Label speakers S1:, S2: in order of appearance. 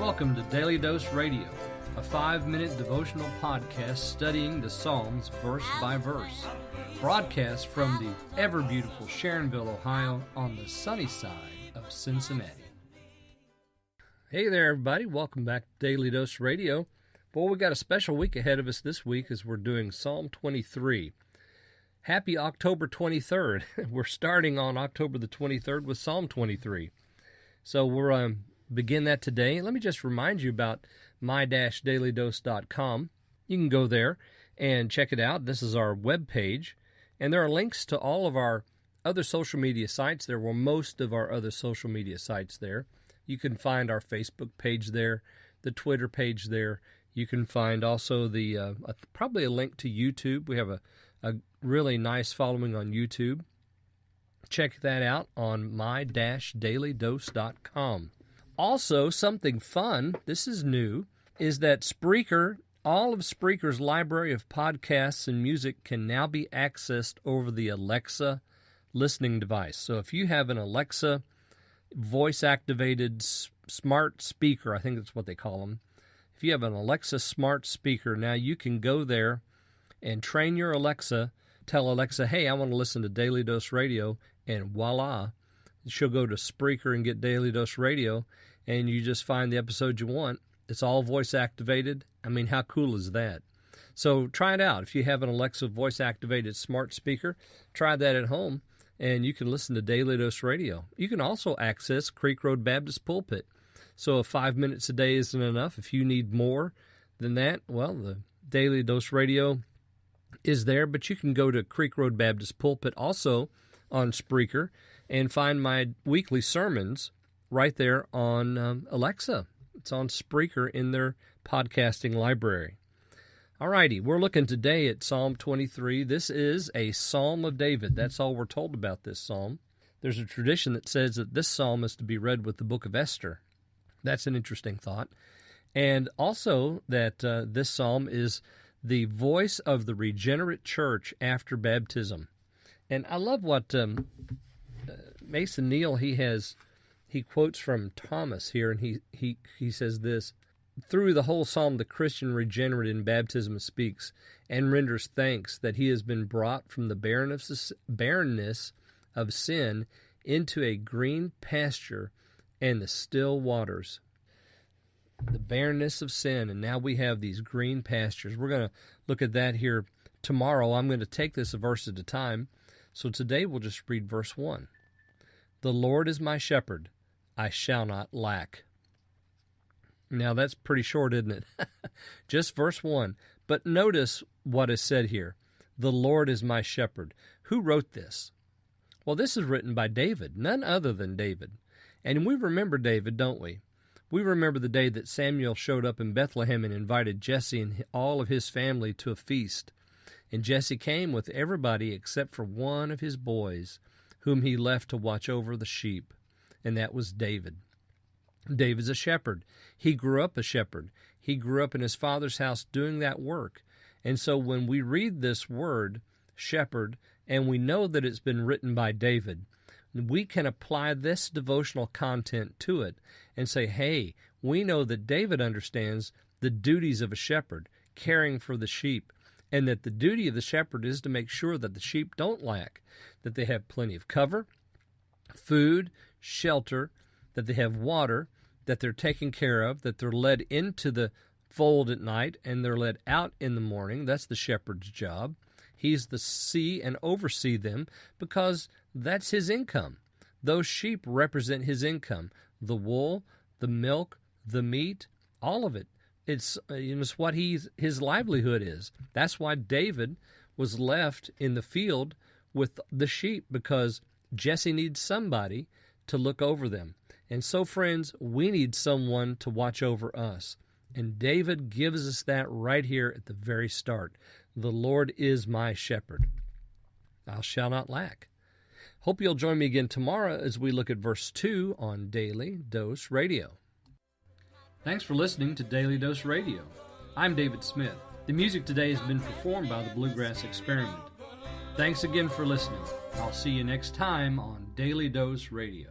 S1: Welcome to Daily Dose Radio, a 5-minute devotional podcast studying the Psalms verse by verse. Broadcast from the ever-beautiful Sharonville, Ohio, on the sunny side of Cincinnati. Hey there, everybody. Welcome back to Daily Dose Radio. Boy, we got a special week ahead of us this week as we're doing Psalm 23. Happy October 23rd. We're starting on October the 23rd with Psalm 23. So we're begin that today. Let me just remind you about my-dailydose.com. You can go there and check it out. This is our web page, and there are links to all of our other social media sites. There were most of our other social media sites there. You can find our Facebook page there, the Twitter page there. You can find also the probably a link to YouTube. We have a really nice following on YouTube. Check that out on my-dailydose.com. Also, something fun, this is new, is that Spreaker, all of Spreaker's library of podcasts and music can now be accessed over the Alexa listening device. So if you have an Alexa voice-activated smart speaker, I think that's what they call them, if you have an Alexa smart speaker, now you can go there and train your Alexa, tell Alexa, hey, I want to listen to Daily Dose Radio, and voila, she'll go to Spreaker and get Daily Dose Radio, and you just find the episode you want. It's all voice-activated. I mean, how cool is that? So try it out. If you have an Alexa voice-activated smart speaker, try that at home, and you can listen to Daily Dose Radio. You can also access Creek Road Baptist Pulpit. So if 5 minutes a day isn't enough, if you need more than that, well, the Daily Dose Radio is there, but you can go to Creek Road Baptist Pulpit also on Spreaker and find my weekly sermons right there on Alexa. It's on Spreaker in their podcasting library. All righty, we're looking today at Psalm 23. This is a Psalm of David. That's all we're told about this psalm. There's a tradition that says that this psalm is to be read with the book of Esther. That's an interesting thought. And also that this psalm is the voice of the regenerate church after baptism. And I love what Mason Neal, he quotes from Thomas here, and he says this: through the whole psalm, the Christian regenerate in baptism speaks and renders thanks that he has been brought from the barrenness of sin into a green pasture and the still waters. The barrenness of sin, and now we have these green pastures. We're going to look at that here tomorrow. I'm going to take this a verse at a time. So today we'll just read verse 1. The Lord is my shepherd, I shall not lack. Now that's pretty short, isn't it? Just verse 1. But notice what is said here. The Lord is my shepherd. Who wrote this? Well, this is written by David, none other than David. And we remember David, don't we? We remember the day that Samuel showed up in Bethlehem and invited Jesse and all of his family to a feast. And Jesse came with everybody except for one of his boys, whom he left to watch over the sheep, and that was David. David's a shepherd. He grew up a shepherd. He grew up in his father's house doing that work. And so when we read this word, shepherd, and we know that it's been written by David, we can apply this devotional content to it and say, hey, we know that David understands the duties of a shepherd, caring for the sheep, and that the duty of the shepherd is to make sure that the sheep don't lack, that they have plenty of cover, food, shelter, that they have water, that they're taken care of, that they're led into the fold at night and they're led out in the morning. That's the shepherd's job. He's to see and oversee them because that's his income. Those sheep represent his income. The wool, the milk, the meat, all of it. It's what his livelihood is. That's why David was left in the field with the sheep, because Jesse needs somebody to look over them. And so, friends, we need someone to watch over us. And David gives us that right here at the very start. The Lord is my shepherd. I shall not lack. Hope you'll join me again tomorrow as we look at verse 2 on Daily Dose Radio. Thanks for listening to Daily Dose Radio. I'm David Smith. The music today has been performed by the Bluegrass Experiment. Thanks again for listening. I'll see you next time on Daily Dose Radio.